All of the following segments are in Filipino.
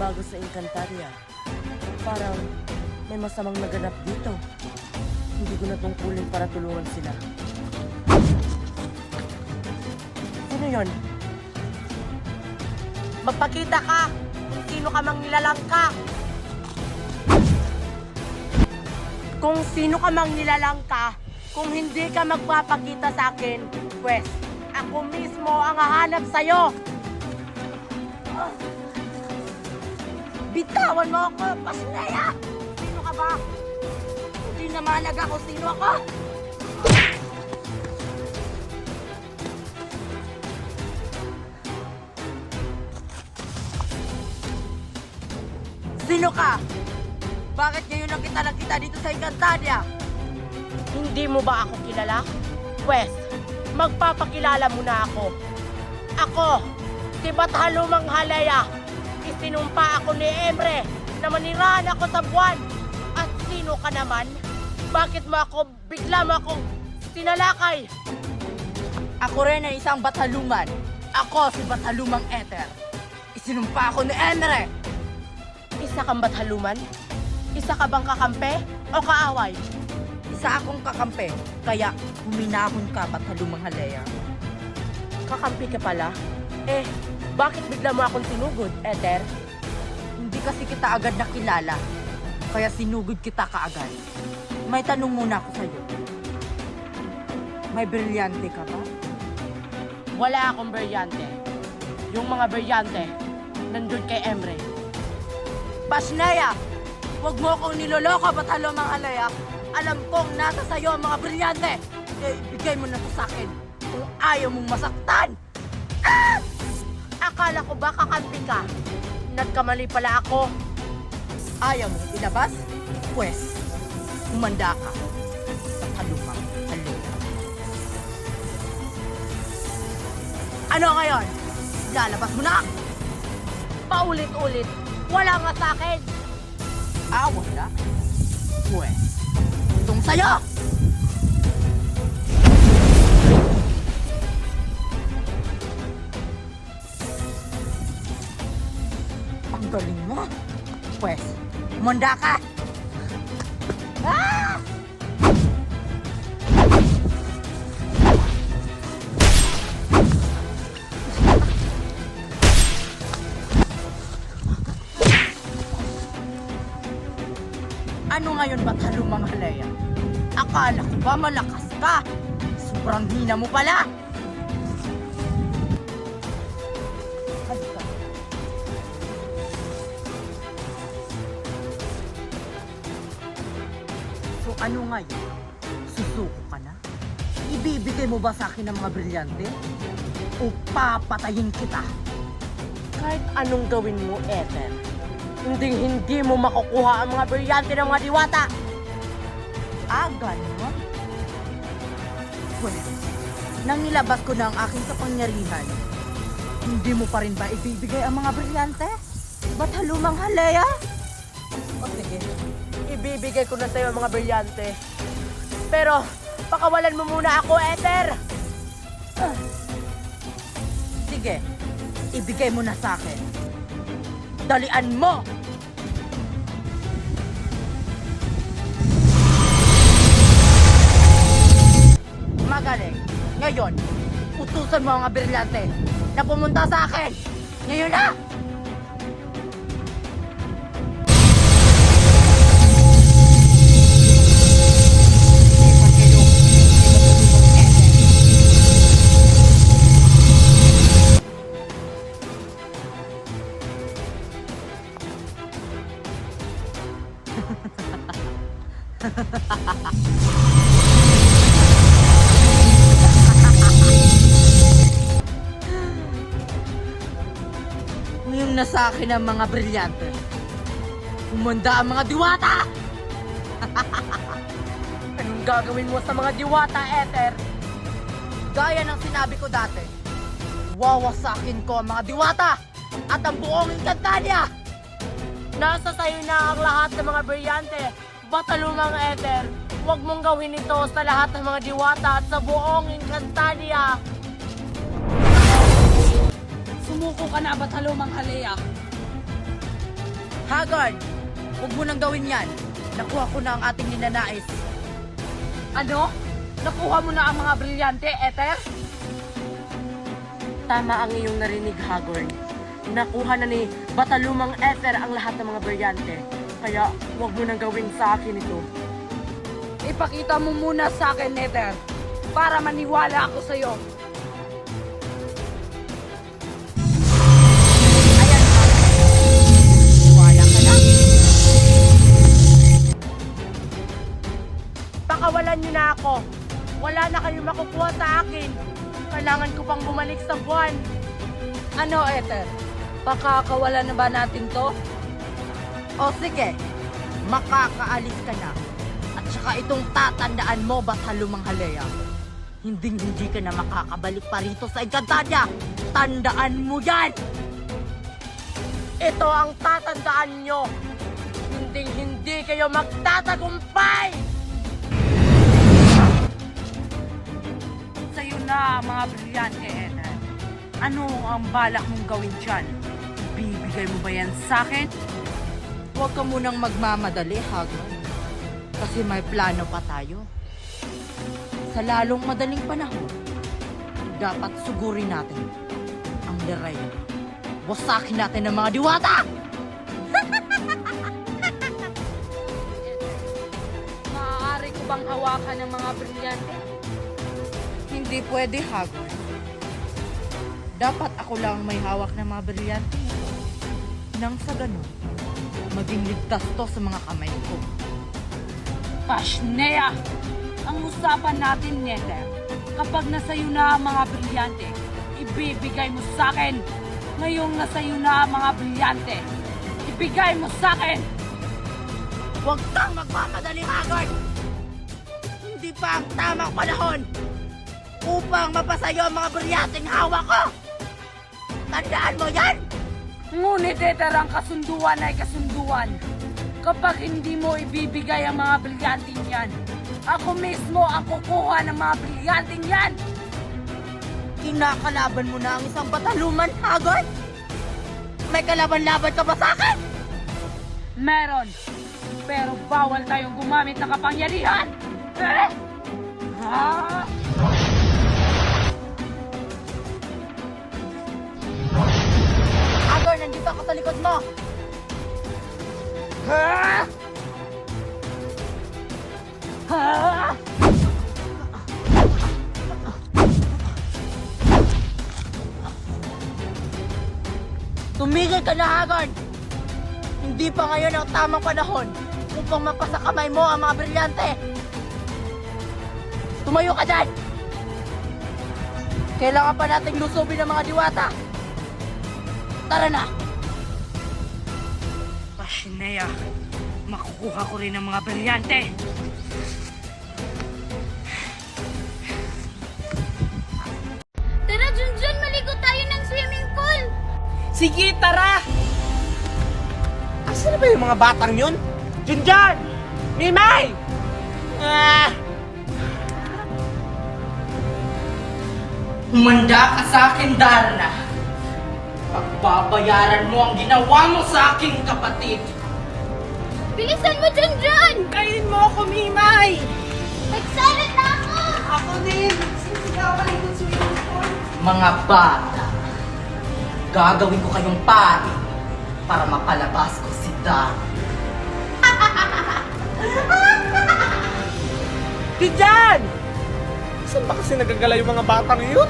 bago sa Encantadia. Parang may masamang naganap dito. Hindi ko na tungkulin para tulungan sila. Sino yon? Magpakita ka kung sino ka mang nilalang ka! Kung sino ka mang nilalang ka, kung hindi ka magpapakita sa akin, pwes, ako mismo ang hahanap sa'yo! Bitawan mo ako, Pasneya! Sino ka ba? Hindi na mahalaga kung sino ako! Sino ka? Bakit ngayon lang kita nakita dito sa Encantadia? Hindi mo ba ako kilala? Pwes, magpapakilala mo na ako. Ako, si Bathalumang Halaya. Isinumpa ako ni Emre na manirahan ako sa buwan. At sino ka naman? Bakit mo ako bigla mo akong sinalakay? Ako rin ay isang Bathaluman. Ako si Bathalumang Ether. Isinumpa ako ni Emre. Isa kang Bathaluman? Isa ka bang kakampi o kaaway? Isa akong kakampi, kaya huminahon ka, Bathalumang Halaya. Kakampi ka pala? Eh, bakit bigla mo akong sinugod, Ether? Hindi kasi kita agad nakilala, kaya sinugod kita kaagad. May tanong muna ako sa'yo. May brilyante ka ba? Wala akong brilyante. Yung mga brilyante, nandun kay Emre. Pasneya! Huwag mo akong niloloko, Bathalumang Halaya. Alam kong nasa sa'yo ang mga brilyante. Kaya ibigay mo na to sa akin kung ayaw mong masaktan. Ah! Akala ko ba kakampi ka? Nagkamali pala ako. Ayaw mong ilabas? Pwes, umanda ka, Bathalumang Halaya. Ano ngayon? Lalabas mo na? Paulit-ulit, wala nga sa akin. Wala? Pwes, itong sa'yo! Ang galing mo. Pwes, umanda ka! Ah! Ano ngayon, Bathalumang Halaya? Akala ko ba malakas ka? Sobrang hina mo pala! Halika. So ano ngayon? Susuko ka na? Ibibigay mo ba sa akin ang mga brilyante? O papatayin kita? Kahit anong gawin mo, Ether, hindi mo makukuha ang mga brilyante ng mga diwata. Ganon? Well, nang nilabas ko na ang aking kapangyarihan, hindi mo pa rin ba ibibigay ang mga brilyante? Bathalumang Halaya? O sige, ibibigay ko na sa'yo ang mga brilyante. Pero, pakawalan mo muna ako, Ether! Sige, ibigay mo na sa akin. Dalian mo! Magaling. Ngayon, utusan mo ang mga brilyante na pumunta sa akin. Ngayon na! Ngayong nasa akin ang mga brilyante, umanda ang mga diwata! Anong gagawin mo sa mga diwata, Ether? Gaya ng sinabi ko dati, wawasakin ko ang mga diwata at ang buong Encantadia! Nasa sayo na ang lahat ng mga brilyante, Bathalumang Ether. Huwag mong gawin ito sa lahat ng mga diwata at sa buong Encantadia. Sumuko ka na, Bathalumang Halaya. Haggard, huwag mo nang gawin yan. Nakuha ko na ang ating ninanais. Ano? Nakuha mo na ang mga brilyante, Ether? Tama ang iyong narinig, Haggard. Nakuha na ni Batalumang Ether ang lahat ng mga brilyante. Kaya huwag mo nang gawin sa akin ito. Ipakita mo muna sa akin, Ether, para maniwala ako sa'yo. Ayan, wala ka na. Pakawalan niyo na ako. Wala na kayong makukuha sa akin. Kailangan ko pang bumalik sa buwan. Ano, Ether? Pakakawalan na ba natin to? O sige, makakaalis ka na. At saka itong tatandaan mo, Batalumang Halea. Hindi ka na makakabalik pa rito sa Encantadia. Tandaan mo yan! Ito ang tatandaan nyo. Hindi kayo magtatagumpay! Sa'yo na, mga brilyante, Ether. Ano ang balak mong gawin dyan? Bibigay mo ba yan sa akin? Huwag ka munang magmamadali, Haggard. Kasi may plano pa tayo. Sa lalong madaling panahon, dapat sugurin natin ang Lerayo. Wasakin natin ang mga diwata! Maaari ko bang hawakan ng mga brilyante? Hindi pwede, Haggard. Dapat ako lang may hawak ng mga brilyante. Nang sa ganun, maging ligtas to sa mga kamay ko. Pashnea! Ang usapan natin, Nether, kapag nasa'yo na ang mga brilyante, ibibigay mo sa akin. Ngayong nasa'yo na ang mga brilyante, ibigay mo sa akin! Huwag kang magmamadali, Haggard! Hindi pa ang tamang panahon upang mapasayo ang mga brilyanteng hawak ko! Tandaan mo yan! Ngunit, Ether, ang kasunduan ay kasunduan. Kapag hindi mo ibibigay ang mga brilyanting yan, ako mismo ang kukuha ng mga brilyanting yan! Kinakalaban mo na ang isang bataluman, Haggard? May kalaban-laban ka ba sa akin? Meron, pero bawal tayong gumamit ng kapangyarihan! Eh? Ah! Haggard, nandito ako sa likod mo! Ah! Ah! Tumigil ka na, Haggard! Hindi pa ngayon ang tamang panahon upang mapasakamay mo ang mga brilyante! Tumayo ka dyan! Kailangan pa nating lusubin ang mga diwata! Tara na! Pashinea, makukuha ko rin ang mga brilyante! Tara, Junjun, maligo tayo ng swimming pool! Sige, tara! Asan na ba yung mga batang yun? Junjun! Mimay! Ah! Humanda ka sa akin, Darna! Pagbabayaran mo ang ginawa mo sa aking kapatid! Bilisan mo, Junjun! Kainin mo ako, Mimay! Excited na ako! Ako din! Sisigaw ka rin ng swimming pool. Mga bata, gagawin ko kayong pari para mapalabas ko si Dan. Junjun! Saan ba kasi nagagala yung mga batang yun?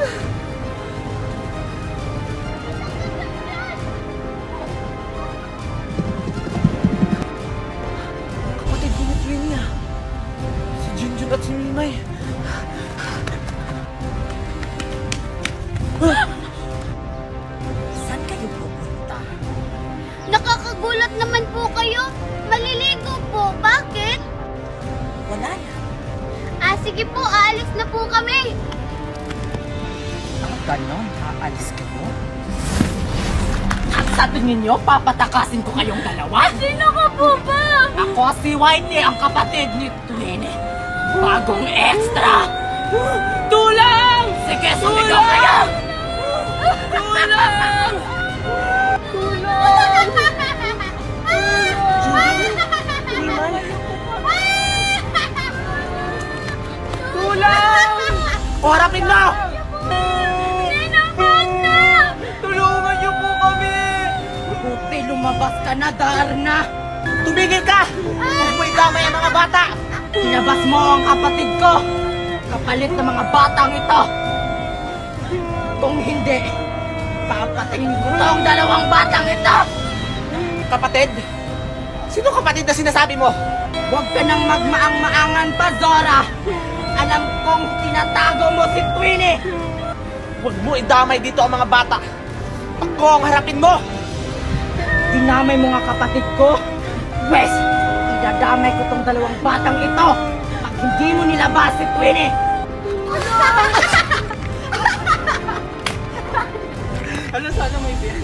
Kapatid ko ni Trini ah. Si Junjun at si Mimay. Saan kayo pupunta? Nakakagulat naman po kayo. Maliligo po. Bakit? Wala na. Sige po, aalis na po kami. Ganon, aalis kayo? Ang sabi ninyo, papatakasin ko kayong dalawa? Sino ka po ba? Ako si Whitey, ang kapatid ni Twinny. Bagong extra! Tulang! Sige, sumigaw kayo! Tulong! Tulong! harapin mo! Ninang Magna! Tulungan niyo po kami! Buti lumabas ka na, Darna! Tumigil ka! Huwag mo idamay ang mga bata! Ilabas mo ang kapatid ko! Kapalit ng mga batang ito! Kung hindi, papatayin ko tong dalawang batang ito! Kapatid? Sino kapatid na sinasabi mo? Huwag ka nang magmaang-maangan pa, Zora! Alam kong tinatago mo si Twinnie! Huwag mo idamay dito ang mga bata! Ako ang harapin mo! Dinamay mo nga kapatid ko! Wes, idadamay ko tong dalawang batang ito pag hindi mo nilabas si Twinnie! Ano sana may biyan?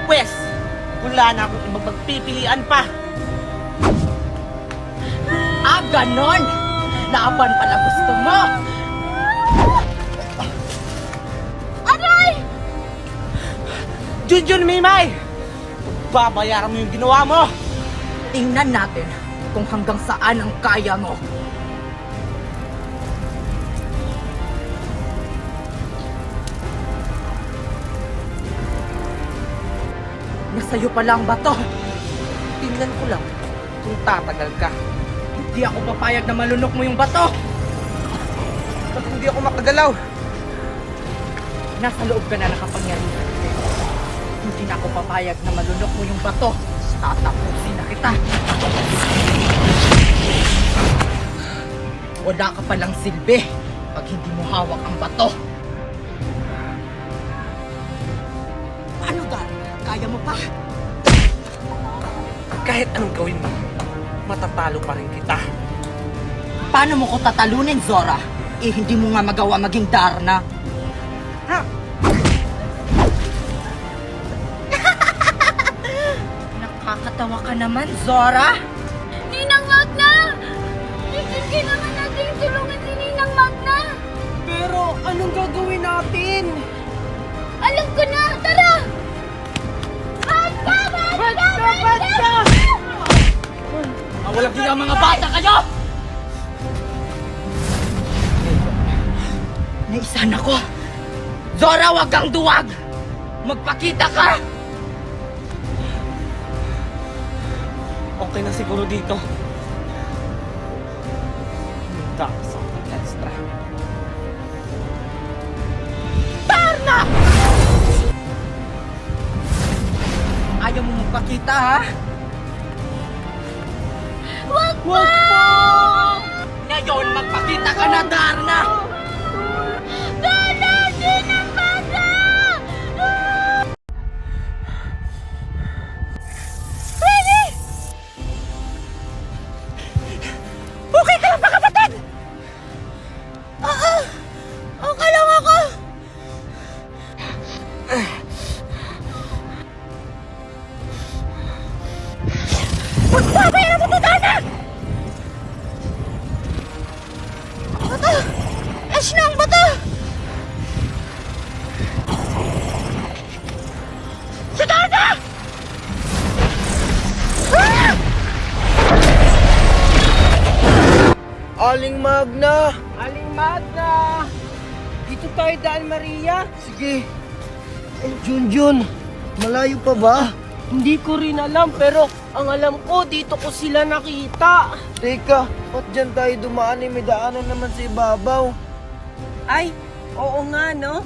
Pwes, wala na akong ibang pagpipilian pa. Ah, ganon! Laban pala gusto mo! Aray! Junjun Mimay! Babayaran mo yung ginawa mo! Tingnan natin kung hanggang saan ang kaya mo. Nasa'yo pala ang bato. Tingnan ko lang kung tatagal ka. Hindi ako papayag na malunok mo yung bato. Ba't hindi ako makagalaw? Nasa loob ka na nakapangyarihan. Hindi na ako papayag na malunok mo yung bato. Tatapusin na kita. Wala ka palang silbi pag hindi mo hawak ang bato. Ano, Dar? Kaya mo pa? Kahit anong gawin mo, matatalo pa rin kita. Paano mo ko tatalunin, Zora? Eh, hindi mo nga magawa maging Darna. Ha? Nakakatawa ka naman, Zora. Ninang Magna! Hindi naman natin tulungan si Ninang Magna! Pero anong gagawin natin? Alam ko na! Tara! Magna! Walang hiya mga bata kayo! Naisan ako. Zora, wag kang duwag! Magpakita ka! Okay na siguro dito. Tapos ang extra. Darna! Ayaw mo magpakita, ha? Wag Wag po! Ngayon, magpakita ka na, Darna! Tara! Ninang Magna! Okay ka lang ba, kapatid? Oo! Okay lang ako! Magpapayaran mo to, Darna! Bato! Ash na ang bato! Si Darna! Aling Magna! Aling Magna! Dito tayo daan, Maria. Sige. Junjun, malayo pa ba? Hindi ko rin alam, pero ang alam ko, dito ko sila nakita. Teka, ba't dyan tayo dumaan? May daanan naman sa ibabaw. Ay, oo nga, no?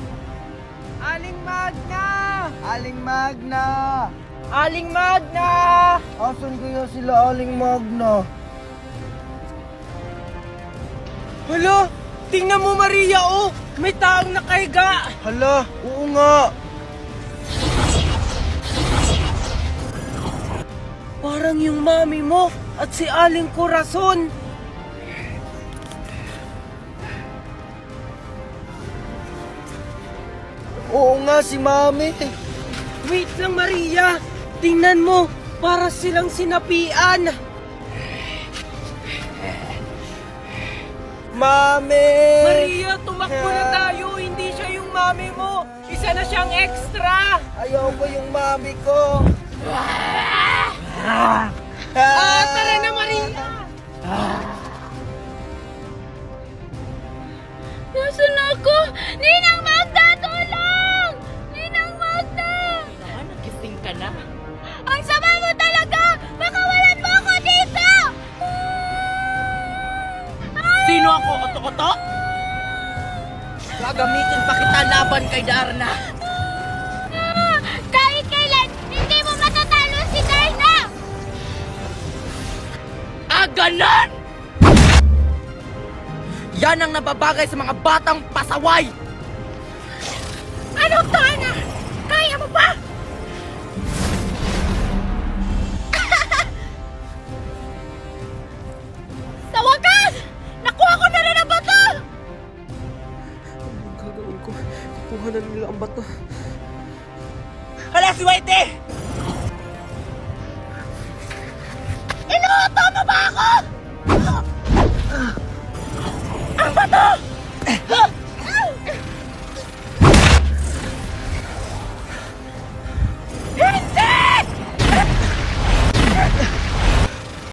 Aling Magna! Aling Magna! Aling Magna! Asan kaya sila Aling Magna? Hala, tingnan mo, Maria, oh! May taong nakahiga! Hala, oo nga. Parang yung mami mo at si Aling Corazon. Oo nga, si Mami. Wait lang, Maria! Tingnan mo, para silang sinapian! Mami! Maria, tumakbo na tayo! Hindi siya yung mami mo! Isa na siyang extra! Ayaw ko yung Mami ko. Tara na, Maria! bato? Gagamitin pa kita laban kay Darna. Kahit kailan, hindi mo matatalo si Darna! Ganon! Yan ang nababagay sa mga batang pasaway! Ano, Darna? Kaya mo ba? Sa wakas! Nakuha ko na rin ang bato! Anong gagawin ko? Kukuha na nila ang bato. Hala, si Whitey! Inuuto mo ba ako?